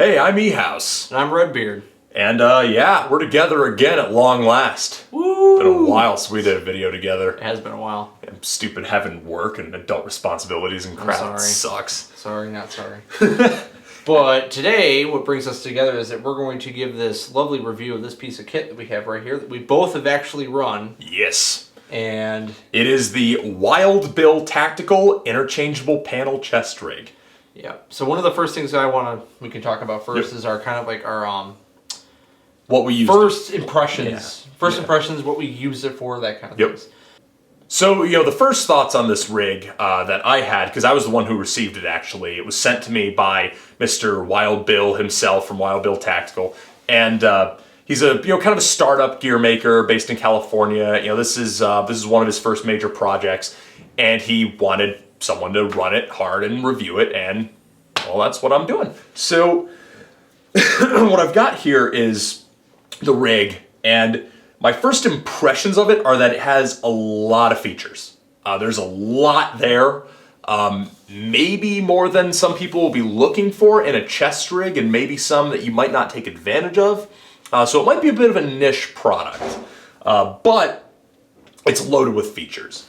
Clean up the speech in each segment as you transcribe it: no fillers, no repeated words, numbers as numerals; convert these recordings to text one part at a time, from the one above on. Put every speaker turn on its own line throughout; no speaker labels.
Hey, I'm E-House.
And I'm Redbeard.
And yeah, we're together again at long last.
Woo!
Been a while since we did a video together.
It has been a while.
I'm stupid having work and adult responsibilities and crap. It sucks.
Sorry, not sorry. But today, what brings us together is that we're going to give this lovely review of this piece of kit that we have right here that we both have actually run.
Yes.
And
it is the Wild Bill Tactical Interchangeable Panel Chest Rig.
Yeah. So one of the first things we can talk about first is our kind of like our
what we use
first impressions.
Yeah.
First impressions, what we use it for, that kind of things.
So, the first thoughts on this rig that I had, because I was the one who received it actually, it was sent to me by Mr. Wild Bill himself from Wild Bill Tactical. And he's a kind of a startup gear maker based in California. This is one of his first major projects, and he wanted someone to run it hard and review it, and well, that's what I'm doing. So what I've got here is the rig, and my first impressions of it are that it has a lot of features. There's a lot there, maybe more than some people will be looking for in a chest rig, and maybe some that you might not take advantage of. So it might be a bit of a niche product, but it's loaded with features.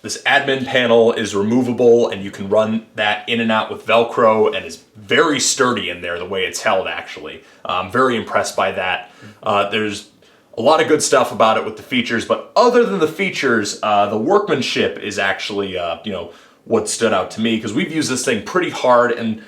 This admin panel is removable, and you can run that in and out with Velcro, and is very sturdy in there the way it's held, actually. I'm very impressed by that. There's a lot of good stuff about it with the features, but other than the features, the workmanship is actually, what stood out to me, because we've used this thing pretty hard, and,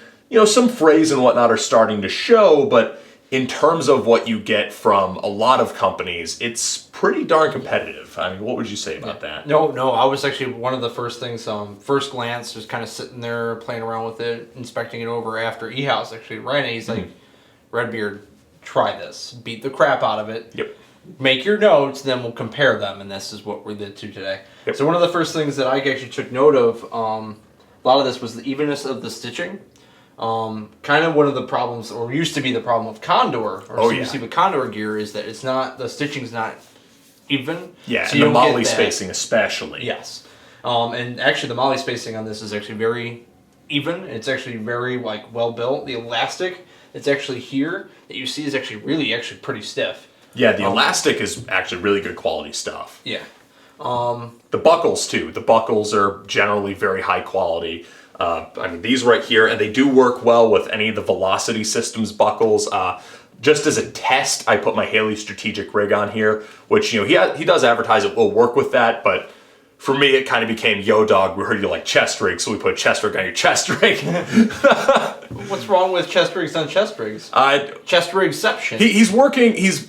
some frays and whatnot are starting to show, but in terms of what you get from a lot of companies, it's pretty darn competitive. I mean, what would you say about that?
No, I was actually one of the first things, first glance, just kind of sitting there playing around with it, inspecting it over after E-House actually ran it. He's like, Redbeard, try this. Beat the crap out of it.
Yep. Make
your notes, then we'll compare them, and this is what we did today.
Yep.
So one of the first things that I actually took note of, a lot of this was the evenness of the stitching. Kind of one of the problems, or used to be the problem of Condor, or CBC with Condor gear, is that it's not, the stitching's not even.
Yeah,
so
and the molly spacing especially.
Yes. And actually the molly spacing on this is actually very even. It's actually very well built. The elastic that's actually here that you see is actually pretty stiff.
Yeah, the elastic is actually really good quality stuff.
Yeah.
The buckles too. The buckles are generally very high quality. These right here, and they do work well with any of the Velocity Systems buckles. Just as a test, I put my Haley Strategic rig on here, which, he does advertise it will work with that, but for me, it kind of became, yo dog, we heard you like chest rigs, so we put a chest rig on your chest rig.
What's wrong with chest rigs on chest rigs? Chest rigception.
He's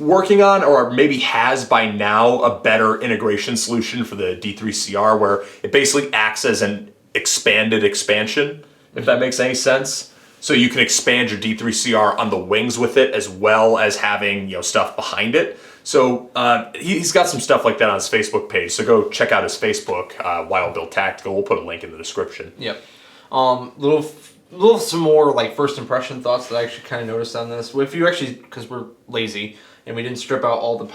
working on, or maybe has by now, a better integration solution for the D3CR, where it basically acts as an expanded expansion, if that makes any sense. So you can expand your D3CR on the wings with it, as well as having stuff behind it. So he's got some stuff like that on his Facebook page. So go check out his Facebook, Wild Bill Tactical. We'll put a link in the description.
Yep. Some more first impression thoughts that I actually kind of noticed on this. If you actually, because we're lazy and we didn't strip out all the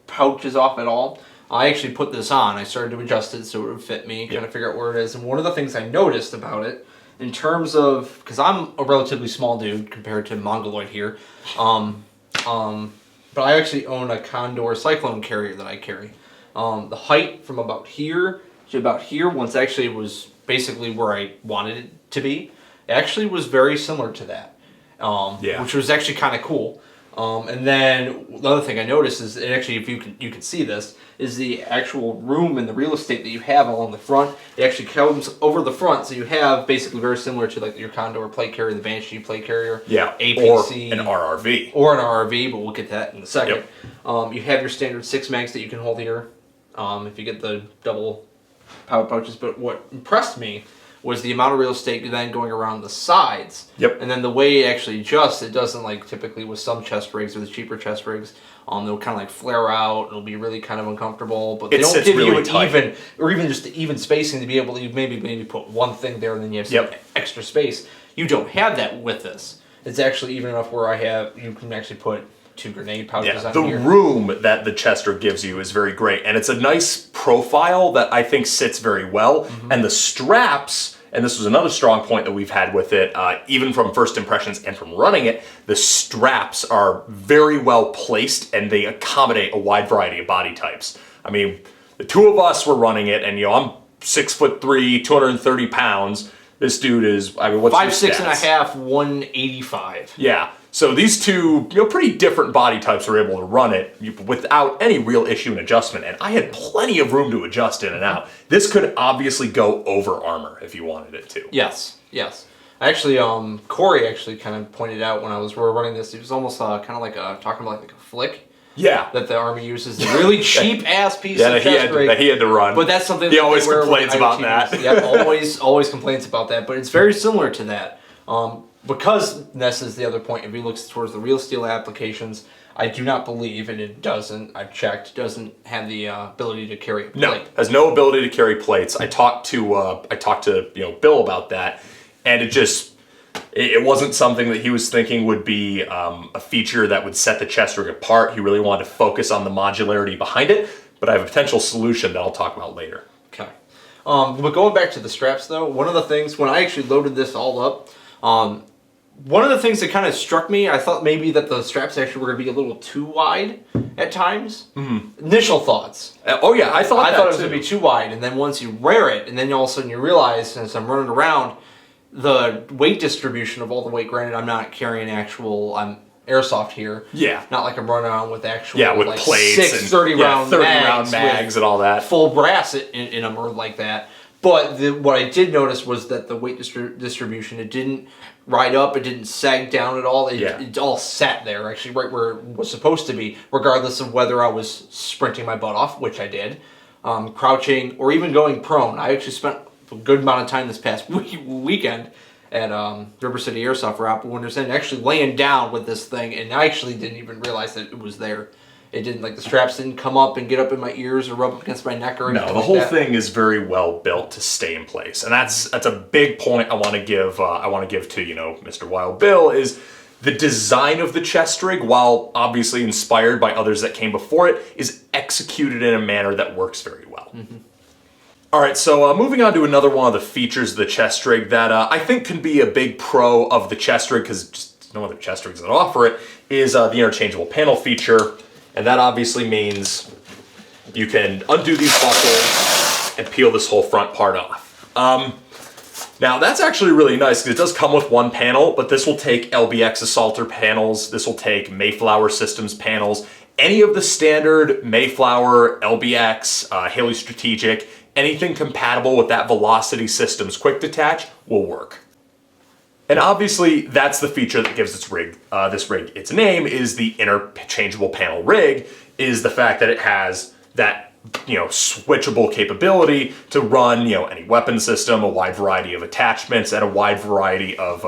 pouches off at all, I actually put this on. I started to adjust it so it would fit me, kind of figure out where it is. And one of the things I noticed about it, in terms of, because I'm a relatively small dude compared to Mongoloid here, but I actually own a Condor Cyclone carrier that I carry. The height from about here to about here, once actually was basically where I wanted it to be, it actually was very similar to that, which was actually kind of cool. And then the other thing I noticed is, it actually, if you can see this, is the actual room and the real estate that you have along the front. It actually comes over the front, so you have basically very similar to your Condor plate carrier, the Banshee plate carrier.
Yeah,
APC.
Or an RRV.
Or an RRV, but we'll get to that in a second.
Yep.
You have your standard 6 mags that you can hold here, if you get the double power pouches. But what impressed me was the amount of real estate then going around the sides.
Yep.
And then the way it actually adjusts, it doesn't typically with some chest rigs or the cheaper chest rigs, they'll kind of flare out. It'll be really kind of uncomfortable, but they don't give you an even, or even just the even spacing to be able to maybe put one thing there and then you have some extra space. You don't have that with this. It's actually even enough where you can actually put 2 grenade pouches on here.
The room that the chest rig gives you is very great, and it's a nice profile that I think sits very well, and the straps and this was another strong point that we've had with it, even from first impressions and from running it, the straps are very well placed and they accommodate a wide variety of body types. I mean, the two of us were running it, and I'm 6'3", 230 pounds. This dude is, I mean, what's
5'6" and a half, 185.
Yeah. So these two, pretty different body types were able to run it without any real issue in adjustment. And I had plenty of room to adjust in and out. This could obviously go over armor if you wanted it to.
Yes. Actually, Corey actually kind of pointed out when we were running this, it was almost kind of like talking about like a flick.
Yeah.
That the Army uses, a really cheap ass piece of chest rig.
that he had to run.
But that's something
he always complains about that.
Yeah, always complains about that. But it's very similar to that. Because this is the other point, if he looks towards the real steel applications, I do not believe, and it doesn't, I've checked, doesn't have the ability to carry a plate.
No, has no ability to carry plates. I talked to Bill about that, and it wasn't something that he was thinking would be a feature that would set the chest rig apart. He really wanted to focus on the modularity behind it, but I have a potential solution that I'll talk about later.
Okay. But going back to the straps though, one of the things, when I actually loaded this all up, one of the things that kind of struck me, I thought maybe that the straps actually were going to be a little too wide at times. Mm-hmm. Initial thoughts.
Oh yeah, I thought
it was going to be too wide, and then once you wear it, and then all of a sudden you realize, as I'm running around, the weight distribution of all the weight. Granted, I'm not carrying actual airsoft here.
Yeah.
Not like I'm running around with actual
with
like
plates
6
and
30 round
mags and all that.
Full brass in them or like that. But what I did notice was that the weight distribution, it didn't ride up, it didn't sag down at all. It all sat there, actually right where it was supposed to be, regardless of whether I was sprinting my butt off, which I did, crouching, or even going prone. I actually spent a good amount of time this past weekend at River City Airsoft for Apple Winters End, actually laying down with this thing, and I actually didn't even realize that it was there. It didn't, like, the straps didn't come up and get up in my ears or rub up against my neck or anything.
No, the whole thing is very well built to stay in place, and that's a big point I want to give. To Mr. Wild Bill, is the design of the chest rig, while obviously inspired by others that came before it, is executed in a manner that works very well. Mm-hmm. All right, so moving on to another one of the features of the chest rig that I think can be a big pro of the chest rig, because just no other chest rigs that offer it, is the interchangeable panel feature. And that obviously means you can undo these buckles and peel this whole front part off. Now that's actually really nice because it does come with one panel, but this will take LBX Assaulter panels, this will take Mayflower Systems panels, any of the standard Mayflower, LBX, Haley Strategic, anything compatible with that Velocity Systems quick detach will work. And obviously, that's the feature that gives this rig its name, is the interchangeable panel rig, is the fact that it has that, switchable capability to run, any weapon system, a wide variety of attachments, and a wide variety of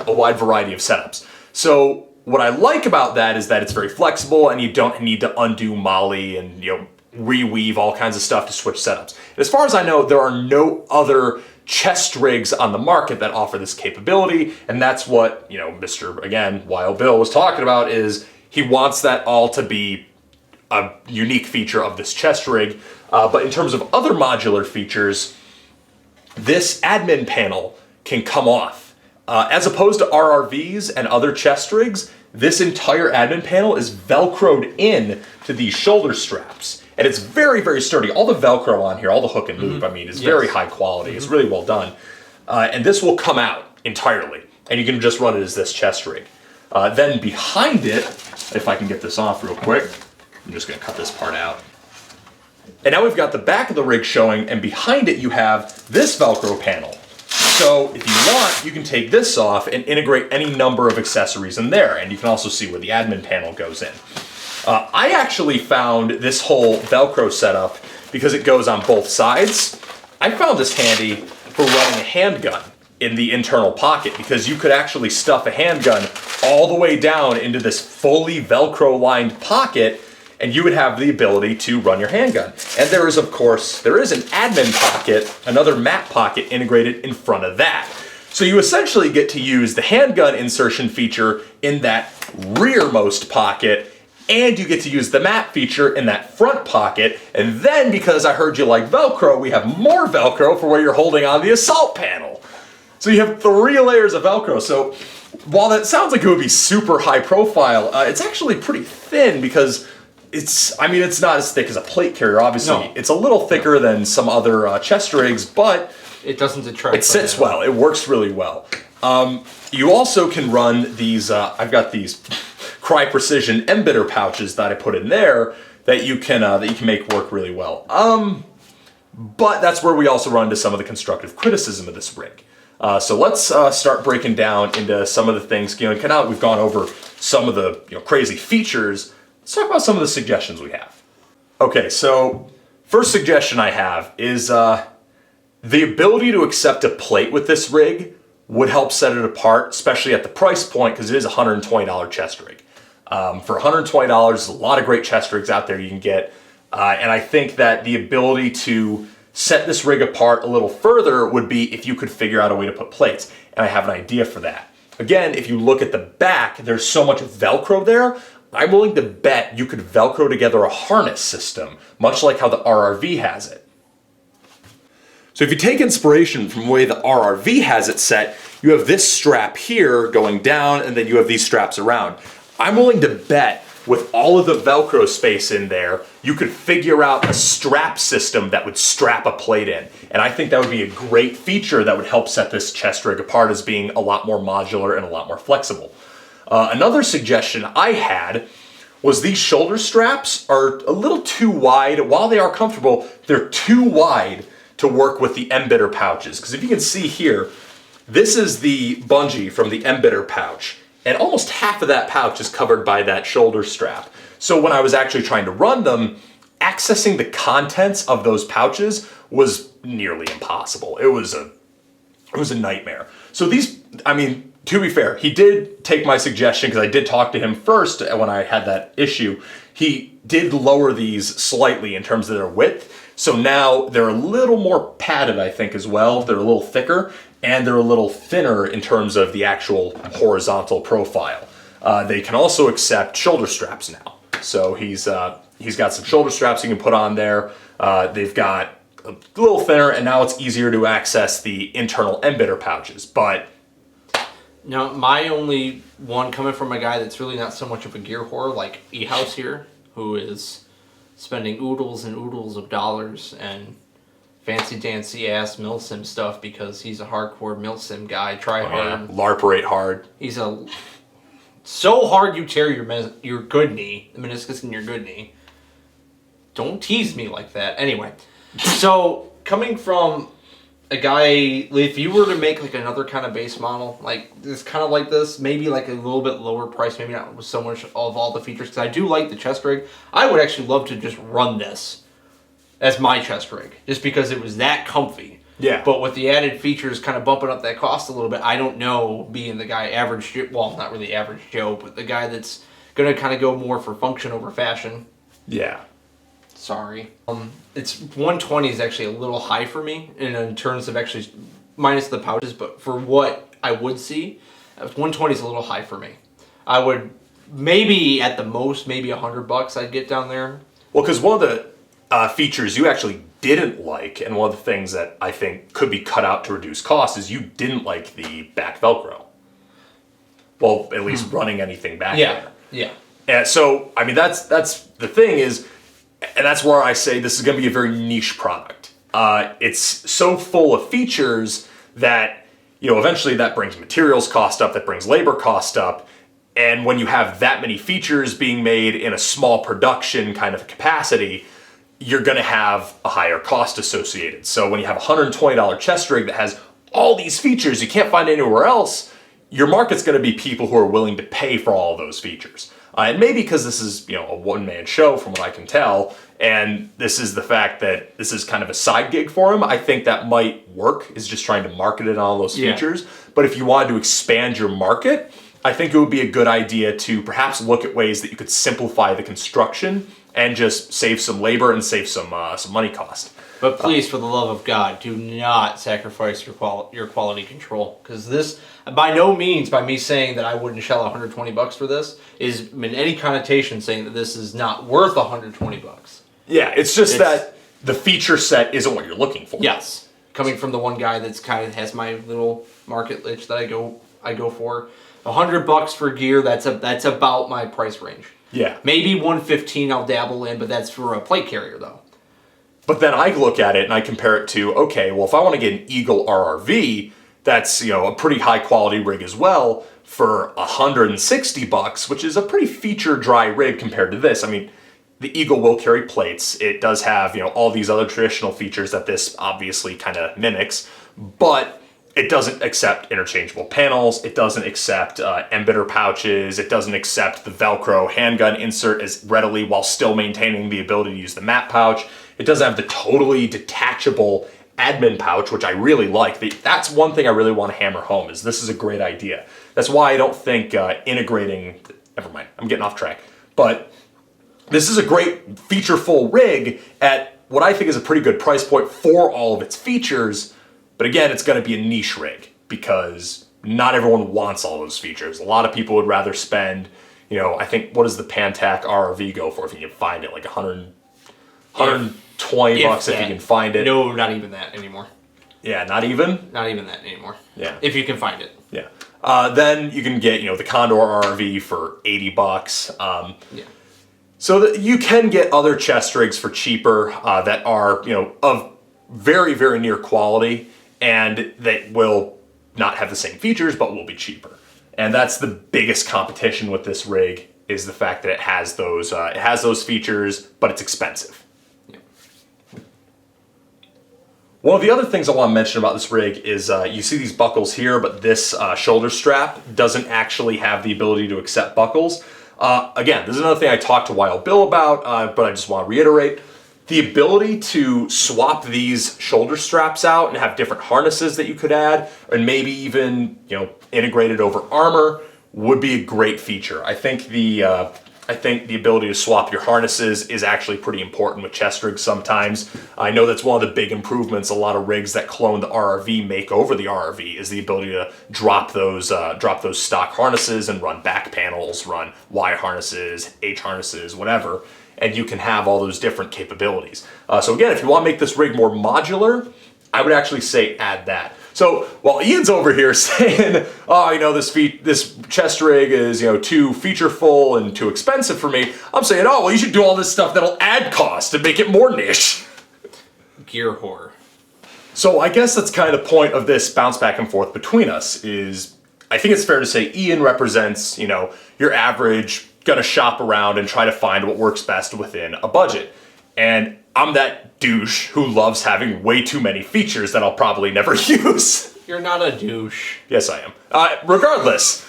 setups. So what I like about that is that it's very flexible, and you don't need to undo MOLLE and, reweave all kinds of stuff to switch setups. And as far as I know, there are no other chest rigs on the market that offer this capability, and that's what Mr. again Wild Bill was talking about, is he wants that all to be a unique feature of this chest rig. But in terms of other modular features, this admin panel can come off. As opposed to RRVs and other chest rigs, this entire admin panel is Velcroed in to these shoulder straps. And it's very, very sturdy. All the Velcro on here, all the hook and loop, is very high quality. It's really well done. And this will come out entirely. And you can just run it as this chest rig. Then behind it, if I can get this off real quick, I'm just going to cut this part out. And now we've got the back of the rig showing, and behind it you have this Velcro panel. So if you want, you can take this off and integrate any number of accessories in there. And you can also see where the admin panel goes in. I actually found this whole Velcro setup, because it goes on both sides, I found this handy for running a handgun in the internal pocket, because you could actually stuff a handgun all the way down into this fully Velcro lined pocket, and you would have the ability to run your handgun. And there is an admin pocket, another map pocket integrated in front of that. So you essentially get to use the handgun insertion feature in that rearmost pocket and you get to use the map feature in that front pocket. And then, because I heard you like Velcro, we have more Velcro for where you're holding on the assault panel. So you have 3 layers of Velcro. So while that sounds like it would be super high profile, it's actually pretty thin because it's not as thick as a plate carrier, obviously.
No.
It's a little thicker than some other chest rigs, but
it doesn't detract.
It sits well. It works really well. You also can run these, I've got these Cry Precision embedder pouches that I put in there that you can make work really well. But that's where we also run into some of the constructive criticism of this rig. So let's start breaking down into some of the things. We've gone over some of the crazy features. Let's talk about some of the suggestions we have. Okay, so first suggestion I have is the ability to accept a plate with this rig would help set it apart, especially at the price point, because it is a $120 chest rig. For $120, there's a lot of great chest rigs out there you can get, and I think that the ability to set this rig apart a little further would be if you could figure out a way to put plates, and I have an idea for that. Again, if you look at the back, there's so much Velcro there, I'm willing to bet you could Velcro together a harness system, much like how the RRV has it. So if you take inspiration from the way the RRV has it set, you have this strap here going down, and then you have these straps around. I'm willing to bet with all of the Velcro space in there, you could figure out a strap system that would strap a plate in. And I think that would be a great feature that would help set this chest rig apart as being a lot more modular and a lot more flexible. Another suggestion I had was these shoulder straps are a little too wide. While they are comfortable, they're too wide to work with the embedder pouches. Because if you can see here, this is the bungee from the embedder pouch, and almost half of that pouch is covered by that shoulder strap. So when I was actually trying to run them, accessing the contents of those pouches was nearly impossible. It was a nightmare. So these, to be fair, he did take my suggestion, because I did talk to him first when I had that issue. He did lower these slightly in terms of their width. So now they're a little more padded, I think, as well. They're a little thicker, and they're a little thinner in terms of the actual horizontal profile. They can also accept shoulder straps now. So he's got some shoulder straps you can put on there. They've got a little thinner, and now it's easier to access the internal embedder pouches. But
now, my only one, coming from a guy that's really not so much of a gear whore like E-House here, who is spending oodles and oodles of dollars and fancy dancy ass milsim stuff because he's a hardcore milsim guy, try hard.
LARPerate hard.
He's so hard you tear your good knee, the meniscus in your good knee. Don't tease me like that. Anyway, so coming from a guy, if you were to make like another kind of base model, like this kind of like this, maybe like a little bit lower price, maybe not with so much of all the features, because I do like the chest rig. I would actually love to just run this as my chest rig, just because it was that comfy.
Yeah.
But with the added features kind of bumping up that cost a little bit, I don't know, being the guy not really average Joe, but the guy that's going to kind of go more for function over fashion.
Yeah.
Sorry. It's 120 is actually a little high for me in terms of actually minus the pouches, but for what I would see, 120 is a little high for me. I would maybe at the most maybe $100 I'd get down there.
Well, because one of the features you actually didn't like, and one of the things that I think could be cut out to reduce cost, is you didn't like the back Velcro. Well, at least running anything back there.
Yeah.
And so, that's the thing is, and that's where I say this is going to be a very niche product. It's so full of features that, eventually that brings materials cost up, that brings labor cost up. And when you have that many features being made in a small production kind of capacity, you're going to have a higher cost associated. So when you have a $120 chest rig that has all these features you can't find anywhere else, your market's going to be people who are willing to pay for all of those features. And maybe because this is, a one-man show from what I can tell, and this is the fact that this is kind of a side gig for him, I think that might work, is just trying to market it on all those features. But if you wanted to expand your market, I think it would be a good idea to perhaps look at ways that you could simplify the construction and just save some labor and save some money cost.
But please, for the love of God, do not sacrifice your quality control, because this, by no means, by me saying that I wouldn't shell $120 for this, is in any connotation saying that this is not worth $120.
Yeah, it's just that the feature set isn't what you're looking for.
Yes, coming from the one guy that's kind of has my little market itch that I go for, $100 for gear. That's about my price range.
Yeah,
maybe 115 I'll dabble in, but that's for a plate carrier though.
But then I look at it and I compare it to, okay, well, if I want to get an Eagle RRV, that's, a pretty high quality rig as well for $160, which is a pretty feature dry rig compared to this. I mean, the Eagle will carry plates. It does have, all these other traditional features that this obviously kind of mimics, but it doesn't accept interchangeable panels. It doesn't accept embedder pouches. It doesn't accept the Velcro handgun insert as readily while still maintaining the ability to use the map pouch. It doesn't have the totally detachable admin pouch, which I really like. That's one thing I really want to hammer home, is this is a great idea. That's why I don't think integrating... Never mind, I'm getting off track. But this is a great feature-full rig at what I think is a pretty good price point for all of its features. But again, it's going to be a niche rig because not everyone wants all those features. A lot of people would rather spend, I think, what does the Pantac RRV go for if you can find it? Like $120 if you can find it.
No, not even that anymore.
Yeah, not even?
Not even that anymore.
Yeah.
If you can find it.
Yeah. Then you can get, the Condor RRV for $80.
Yeah.
So that you can get other chest rigs for cheaper that are, of very, very near quality, and that will not have the same features, but will be cheaper. And that's the biggest competition with this rig, is the fact that it has those features, but it's expensive.
Yeah.
One of the other things I want to mention about this rig is you see these buckles here, but this shoulder strap doesn't actually have the ability to accept buckles. Again, this is another thing I talked to Wild Bill about, but I just want to reiterate. The ability to swap these shoulder straps out and have different harnesses that you could add, and maybe even, integrate it over armor, would be a great feature. I think the ability to swap your harnesses is actually pretty important with chest rigs sometimes. I know that's one of the big improvements a lot of rigs that clone the RRV make over the RRV, is the ability to drop those stock harnesses and run back panels, run Y harnesses, H harnesses, whatever, and you can have all those different capabilities. So again, if you want to make this rig more modular, I would actually say add that. So while Ian's over here saying, this chest rig is, too featureful and too expensive for me, I'm saying, you should do all this stuff that'll add cost and make it more niche.
Gear whore.
So I guess that's kind of the point of this bounce back and forth between us, is I think it's fair to say Ian represents, your average, gonna shop around and try to find what works best within a budget. And I'm that douche who loves having way too many features that I'll probably never use.
You're not a douche.
Yes, I am. Regardless.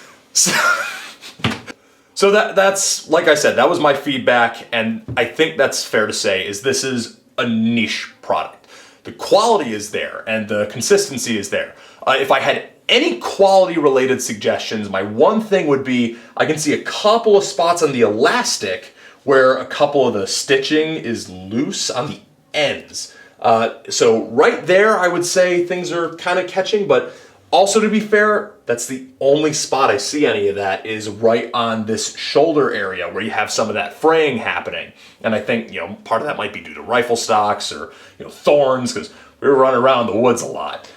So that's, like I said, that was my feedback, and I think that's fair to say, is this is a niche product. The quality is there, and the consistency is there. If I had any quality-related suggestions, my one thing would be, I can see a couple of spots on the elastic where a couple of the stitching is loose on the ends. So right there, I would say things are kind of catching, but also, to be fair, that's the only spot I see any of that, is right on this shoulder area where you have some of that fraying happening. And I think, part of that might be due to rifle stocks or, thorns, because we were running around the woods a lot.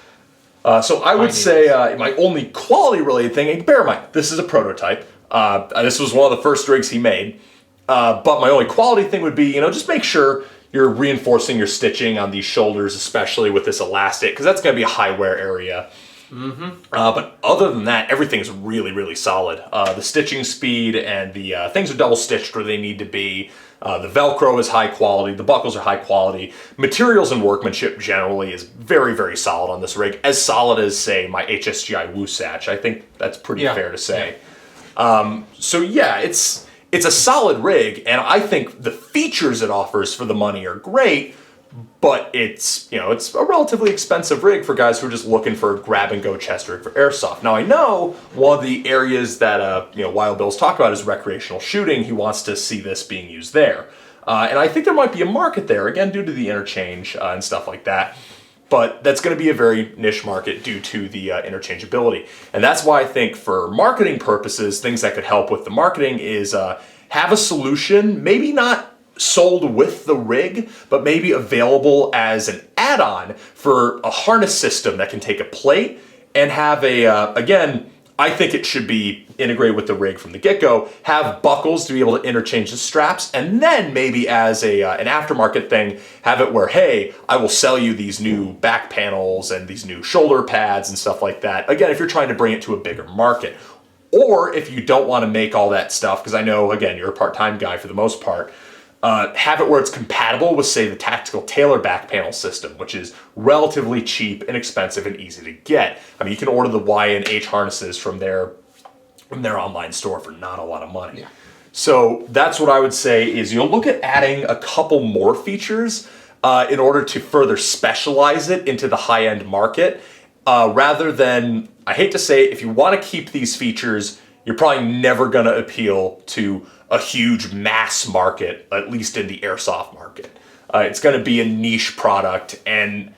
So I would say my only quality-related thing, and bear in mind, this is a prototype. This was one of the first rigs he made. But my only quality thing would be, just make sure you're reinforcing your stitching on these shoulders, especially with this elastic, because that's going to be a high wear area. Mm-hmm. But other than that, everything's really, really solid. The stitching speed and the things are double stitched where they need to be. The Velcro is high quality. The buckles are high quality. Materials and workmanship generally is very, very solid on this rig. As solid as, say, my HSGI Woosatch. I think that's pretty fair to say. Yeah. So yeah, it's a solid rig, and I think the features it offers for the money are great, but it's a relatively expensive rig for guys who are just looking for a grab-and-go chest rig for airsoft. Now, I know one of the areas that Wild Bill's talked about is recreational shooting. He wants to see this being used there. And I think there might be a market there, again, due to the interchange and stuff like that. But that's going to be a very niche market due to the interchangeability. And that's why I think for marketing purposes, things that could help with the marketing is have a solution, maybe not sold with the rig, but maybe available as an add-on for a harness system that can take a plate and have again, I think it should be integrated with the rig from the get-go, have buckles to be able to interchange the straps, and then maybe as an aftermarket thing, have it where, hey, I will sell you these new back panels and these new shoulder pads and stuff like that. Again, if you're trying to bring it to a bigger market. Or if you don't want to make all that stuff, because I know, again, you're a part-time guy for the most part, have it where it's compatible with, say, the Tactical Tailor back panel system, which is relatively cheap, inexpensive, and easy to get. I mean, you can order the Y and H harnesses from their online store for not a lot of money.
Yeah.
So that's what I would say is you'll look at adding a couple more features in order to further specialize it into the high-end market, rather than, I hate to say it, if you want to keep these features, you're probably never going to appeal to a huge mass market, at least in the airsoft market. It's going to be a niche product, and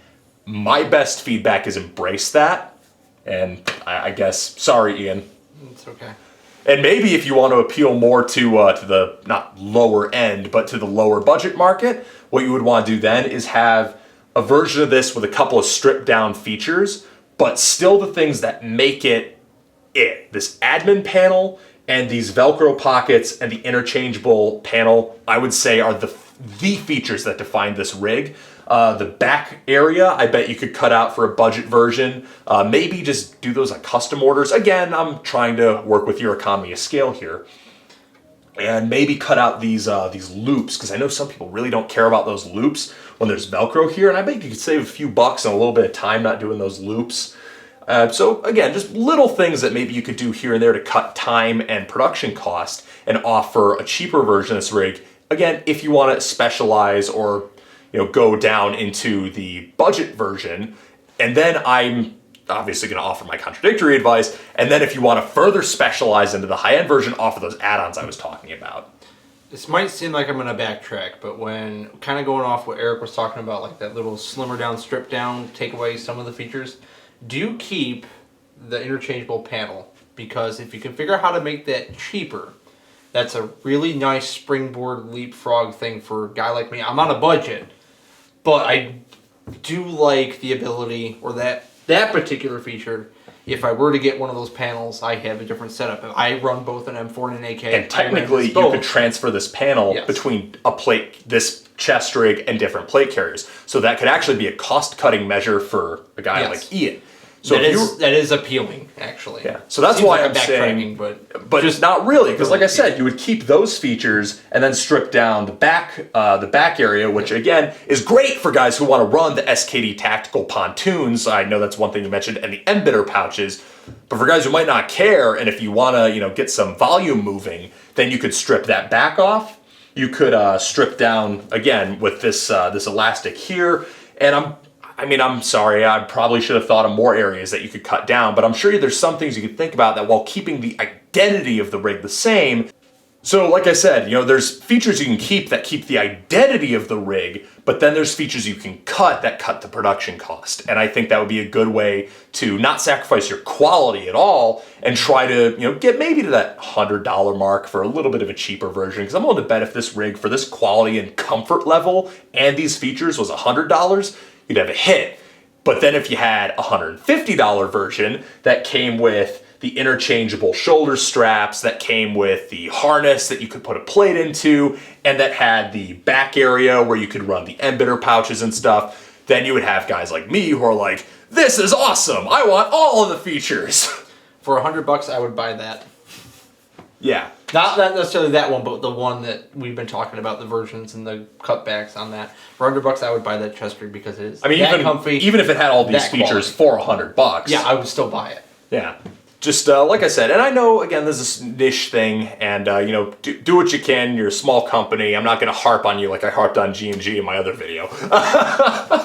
my best feedback is embrace that. And I guess, sorry, Ian.
It's okay.
And maybe if you want to appeal more to the, not lower end, but to the lower budget market, what you would want to do then is have a version of this with a couple of stripped down features, but still the things that make it. This admin panel and these Velcro pockets and the interchangeable panel, I would say, are the features that define this rig. The back area, I bet you could cut out for a budget version. Maybe just do those like custom orders. Again, I'm trying to work with your economy of scale here. And maybe cut out these loops, because I know some people really don't care about those loops when there's Velcro here. And I bet you could save a few bucks and a little bit of time not doing those loops. So again, just little things that maybe you could do here and there to cut time and production cost and offer a cheaper version of this rig. Again, if you want to specialize or go down into the budget version, and then I'm obviously going to offer my contradictory advice. And then if you want to further specialize into the high-end version, offer those add-ons I was talking about.
This might seem like I'm going to backtrack, but when kind of going off what Eric was talking about, like that little slimmer down, strip down, take away some of the features, do keep the interchangeable panel, because if you can figure out how to make that cheaper, that's a really nice springboard leapfrog thing for a guy like me. I'm on a budget, but I do like the ability, or that particular feature. If I were to get one of those panels, I have a different setup. I run both an M4 and an AK.
And technically, you could transfer this panel between this chest rig and different plate carriers. So that could actually be a cost-cutting measure for a guy like Ian. So
that is appealing, actually.
Yeah. So that's why I'm saying, but just not really, because like I said, you would keep those features and then strip down the back area, which again is great for guys who want to run the SKD tactical pontoons. I know that's one thing you mentioned, and the emitter pouches. But for guys who might not care, and if you want to, get some volume moving, then you could strip that back off. You could strip down again with this elastic here, and I'm sorry, I probably should have thought of more areas that you could cut down, but I'm sure there's some things you could think about that while keeping the identity of the rig the same. So like I said, there's features you can keep that keep the identity of the rig, but then there's features you can cut that cut the production cost. And I think that would be a good way to not sacrifice your quality at all and try to, get maybe to that $100 mark for a little bit of a cheaper version. Because I'm willing to bet if this rig for this quality and comfort level and these features was $100, you'd have a hit. But then if you had a $150 version that came with the interchangeable shoulder straps, that came with the harness that you could put a plate into, and that had the back area where you could run the emitter pouches and stuff, then you would have guys like me who are like, this is awesome, I want all of the features.
For $100, I would buy that.
Yeah.
Not necessarily that one, but the one that we've been talking about, the versions and the cutbacks on that. For $100, I would buy that chest rig because it is comfy.
Even if it had all these features for $100.
Yeah, I would still buy it.
Yeah. Just like I said, and I know, again, this is this niche thing, and, do what you can. You're a small company. I'm not going to harp on you like I harped on G&G in my other video.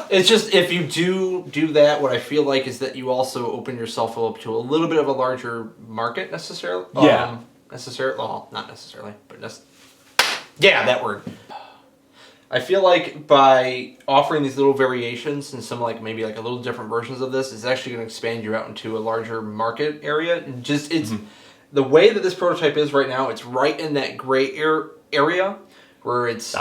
It's just, if you do that, what I feel like is that you also open yourself up to a little bit of a larger market, necessarily.
Yeah.
Well, not necessarily, but yeah, that word. I feel like by offering these little variations and some like maybe like a little different versions of this, it's actually going to expand you out into a larger market area. And just it's the way that this prototype is right now. It's right in that gray area where it's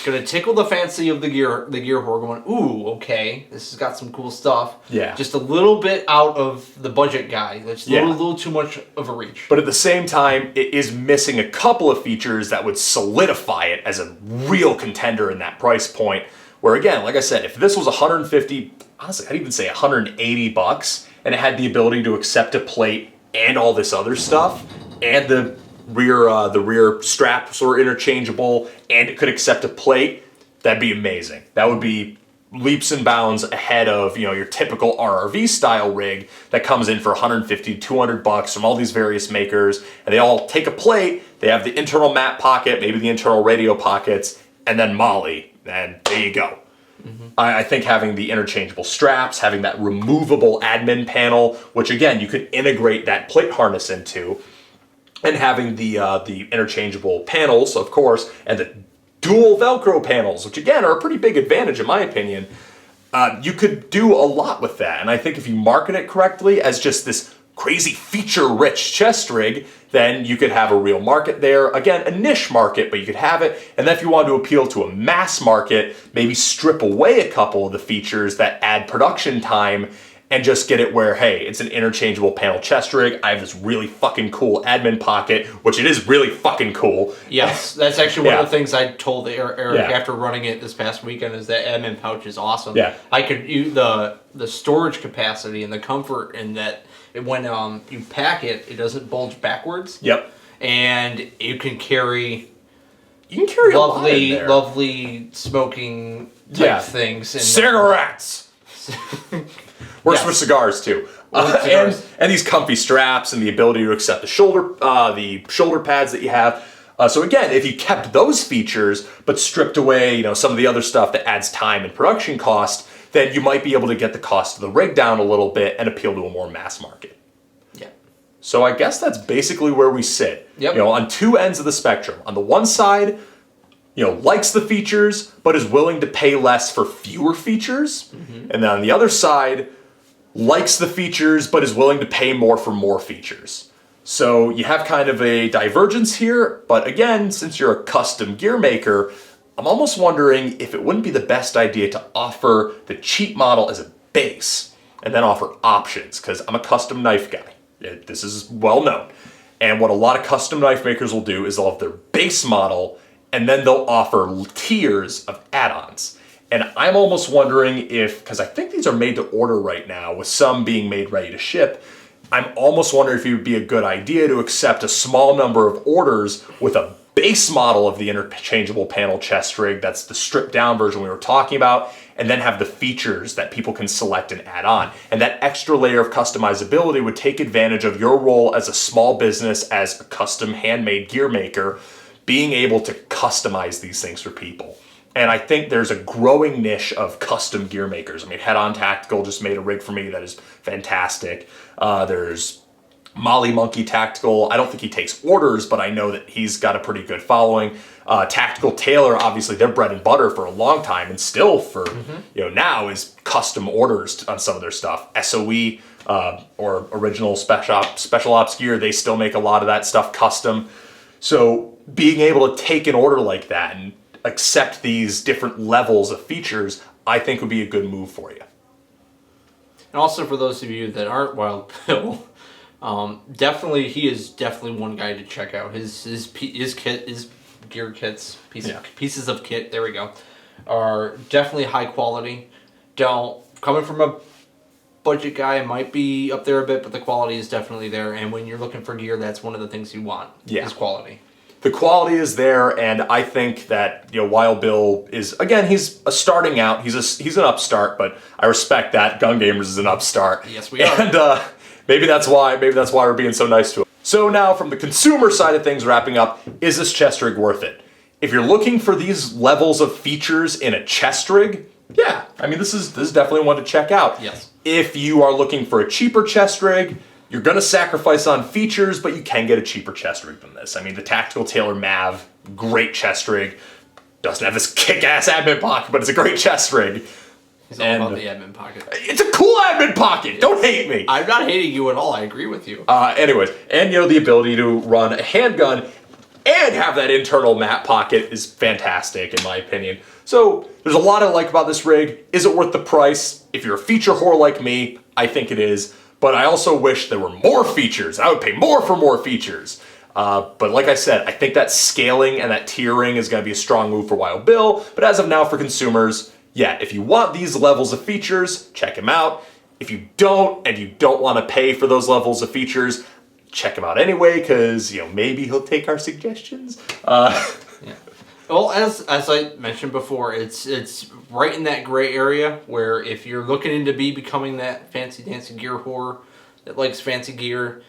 gonna tickle the fancy of the gear whore going, ooh, okay, this has got some cool stuff.
Yeah.
Just a little bit out of the budget guy. That's a little too much of a reach.
But at the same time, it is missing a couple of features that would solidify it as a real contender in that price point. Where again, like I said, if this was 150, honestly, I'd even say 180 bucks, and it had the ability to accept a plate and all this other stuff, and the rear straps were interchangeable, and it could accept a plate, that'd be amazing. That would be leaps and bounds ahead of, you know, your typical RRV style rig that comes in for 150, 200 bucks from all these various makers, and they all take a plate, they have the internal map pocket, maybe the internal radio pockets, and then Molly, and there you go. I think having the interchangeable straps, having that removable admin panel, which again, you could integrate that plate harness into, and having the interchangeable panels, of course, and the dual Velcro panels, which again are a pretty big advantage in my opinion, you could do a lot with that. And I think if you market it correctly as just this crazy feature-rich chest rig, then you could have a real market there. Again, a niche market, but you could have it. And then if you want to appeal to a mass market, maybe strip away a couple of the features that add production time and just get it where, hey, it's an interchangeable panel chest rig. I have this really fucking cool admin pocket, which it is really fucking cool.
Yes, that's actually one of the things I told Eric after running it this past weekend is that admin pouch is awesome.
Yeah.
I could use the storage capacity and the comfort in that when you pack it, it doesn't bulge backwards.
Yep.
And you can carry
lovely
smoking type things. And
cigarettes. Works for cigars too. And these comfy straps and the ability to accept the shoulder pads that you have. So again, if you kept those features but stripped away, you know, some of the other stuff that adds time and production cost, then you might be able to get the cost of the rig down a little bit and appeal to a more mass market.
Yeah.
So I guess that's basically where we sit.
Yep.
You know, on two ends of the spectrum. On the one side, you know, likes the features but is willing to pay less for fewer features. And then on the other side, likes the features but is willing to pay more for more features. So you have kind of a divergence here, but again, since you're a custom gear maker, I'm almost wondering if it wouldn't be the best idea to offer the cheap model as a base and then offer options, because I'm a custom knife guy. This is well known. And what a lot of custom knife makers will do is they'll have their base model and then they'll offer tiers of add-ons. And I'm almost wondering if, because I think these are made to order right now, with some being made ready to ship, I'm almost wondering if it would be a good idea to accept a small number of orders with a base model of the interchangeable panel chest rig, that's the stripped down version we were talking about, and then have the features that people can select and add on. And that extra layer of customizability would take advantage of your role as a small business, as a custom handmade gear maker, being able to customize these things for people. And I think there's a growing niche of custom gear makers. I mean, Head On Tactical just made a rig for me that is fantastic. There's Molly Monkey Tactical. I don't think he takes orders, but I know that he's got a pretty good following. Tactical Tailor, obviously, their bread and butter for a long time, and still for now is custom orders on some of their stuff. SOE or Original Special Ops Gear, they still make a lot of that stuff custom. So being able to take an order like that and accept these different levels of features, I think would be a good move for you.
And also for those of you that aren't Wild Bill, he is definitely one guy to check out. His gear kits, pieces of kit, there we go, are definitely high quality. Coming from a budget guy, it might be up there a bit, but the quality is definitely there. And when you're looking for gear, that's one of the things you want, is quality.
The quality is there, and I think that Wild Bill is, again, he's a starting out. He's an upstart, but I respect that. Gun Gamers is an upstart.
Yes, we are.
And maybe that's why we're being so nice to him. So now, from the consumer side of things, wrapping up, is this chest rig worth it? If you're looking for these levels of features in a chest rig, yeah, I mean this is definitely one to check out.
Yes.
If you are looking for a cheaper chest rig, you're going to sacrifice on features, but you can get a cheaper chest rig than this. I mean, the Tactical Tailor Mav, great chest rig. Doesn't have this kick-ass admin pocket, but it's a great chest rig.
He's all about the admin pocket.
It's a cool admin pocket! Don't hate me!
I'm not hating you at all, I agree with you.
Anyways, and the ability to run a handgun and have that internal map pocket is fantastic, in my opinion. So, there's a lot I like about this rig. Is it worth the price? If you're a feature whore like me, I think it is. But I also wish there were more features. I would pay more for more features. But like I said, I think that scaling and that tiering is going to be a strong move for Wild Bill. But as of now, for consumers, yeah, if you want these levels of features, check him out. If you don't, and you don't want to pay for those levels of features, check him out anyway, because, maybe he'll take our suggestions.
Yeah. Well, as I mentioned before, it's right in that gray area where if you're looking into becoming that fancy dancy gear whore that likes fancy gear,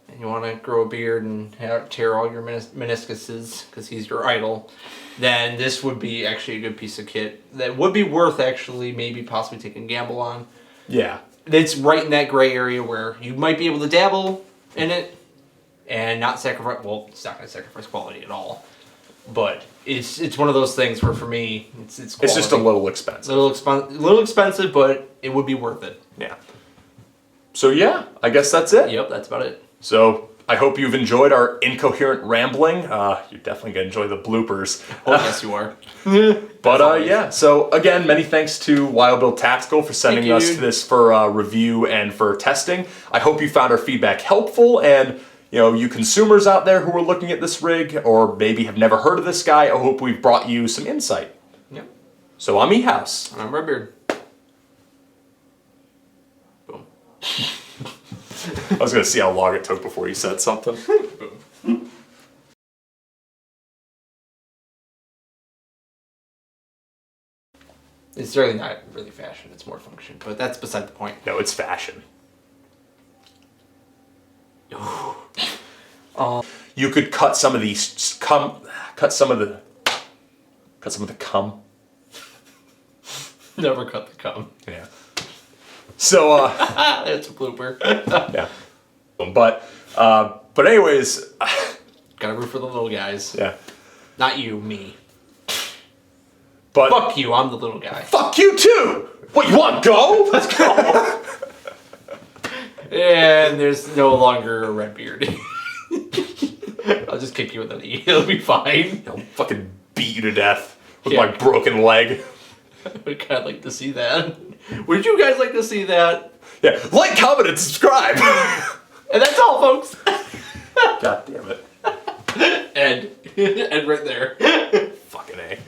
and you want to grow a beard and tear all your meniscuses because he's your idol, then this would be actually a good piece of kit that would be worth actually maybe possibly taking a gamble on.
Yeah.
It's right in that gray area where you might be able to dabble in it and not sacrifice, well, it's not going to sacrifice quality at all. But it's one of those things where for me, it's quality.
It's just a little expensive.
Little expensive, but it would be worth it.
Yeah. So yeah, I guess that's it.
Yep, that's about it.
So I hope you've enjoyed our incoherent rambling. You're definitely going to enjoy the bloopers.
Oh, yes, you are.
But yeah, so again, many thanks to Wild Bill Tactical for sending us to this for review and for testing. I hope you found our feedback helpful, and you consumers out there who are looking at this rig or maybe have never heard of this guy, I hope we've brought you some insight.
Yep.
So I'm E-House.
And I'm Redbeard. Boom.
I was going to see how long it took before you said something.
Boom. It's really not really fashion, it's more function, but that's beside the point.
No, it's fashion. You could cut some of these cut some of the cum.
Never cut the cum.
Yeah. So
It's a blooper.
yeah. But anyways,
gotta root for the little guys.
yeah.
Not you, me.
But
Fuck you, I'm the little guy.
fuck you too. What, you want to go? Let's go.
And there's no longer a Redbeard. I'll just kick you with an E. It'll be fine.
I'll fucking beat you to death with
Yeah.
my broken leg.
I would kind of like to see that. Would you guys like to see that?
Yeah. Like, comment, and subscribe.
And that's all, folks.
God damn it.
And right there.
Fucking A.